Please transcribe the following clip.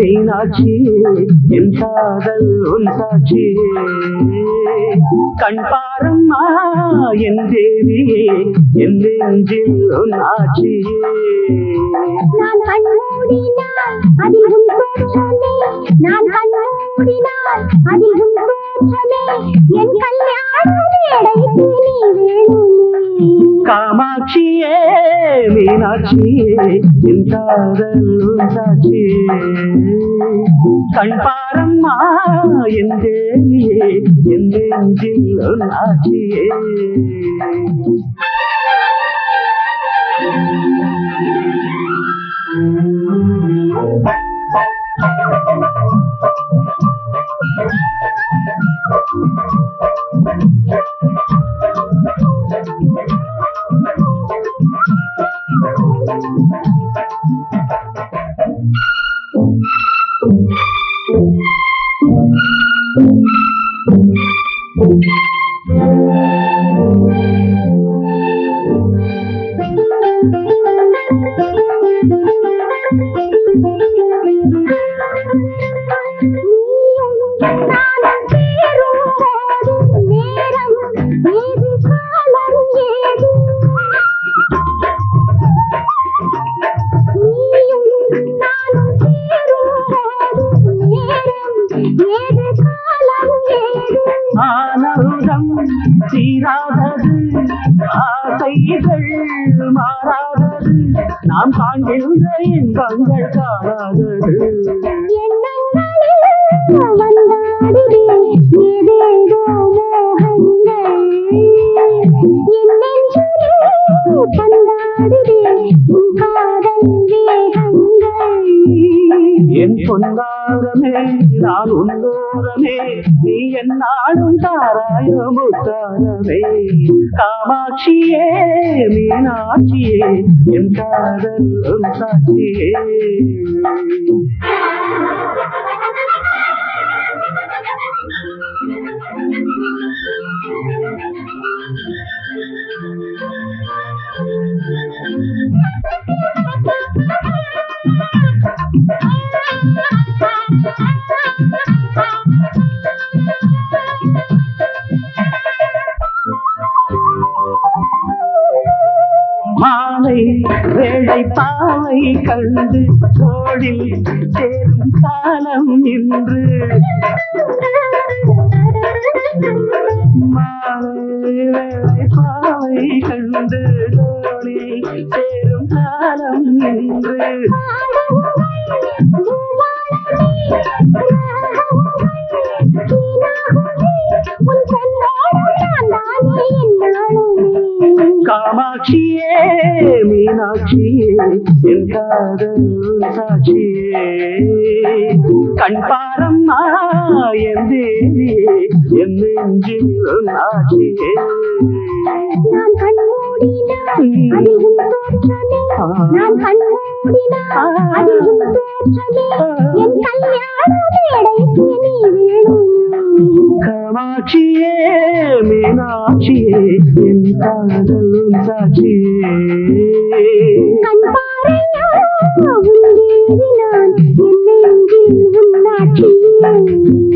மீனாட்சியே என் காதல் உன் சாட்சியே கண் பாரம்மா என் தேவியே என் நெஞ்சில் உன் ஆட்சியே நான் கண்மூடினால் அதில் உன் தோற்றமே நான் கண்மூடினால் அதில் உன் தோற்றமே என் கல்யாண மேடைக்கு நீ வேணுமே காமாட்சியே மீனாட்சியே என் காதல் உன் சாட்சியே கண் பாரம்மா என் தேவியே என் நெஞ்சில் உன் ஆட்சியே ஆனந்தம் தீராதது ஆசைகள் மாறாதது நாம் காண்கின்ற இன்பங்கள் காணாதது என் பொன்னாரமே நான் உன்னோரமே நீ என் நாடும் தாராயோ முத்தாரமே காமாட்சியே மீனாட்சியே என் காதல் உன் சாட்சியே மாலை வேளை பாவை கண்டு தோழில் சேரும் காலம் இன்று மாலை வேளை பாவை கண்டு தோழில் சேரும் காலம் இன்று காமாட்சியே மீனாட்சியே என் காதல் சாட்சியே கண் பாரம்மா என் தேவியே என் நெஞ்சில் உன் ஆட்சியே நான் கண்மூடினால் அதில் உன் தோற்றமே நான் கண்மூடினால் அதில் உன் தோற்றமே என் கல்யாண மேடைக்கு நீ வேணும் காமாட்சியே மீனாட்சியே என் காதல் சாட்சியே கண் பாறையா உன் தேவி நான் என் நெஞ்சில் உன் ஆட்சியே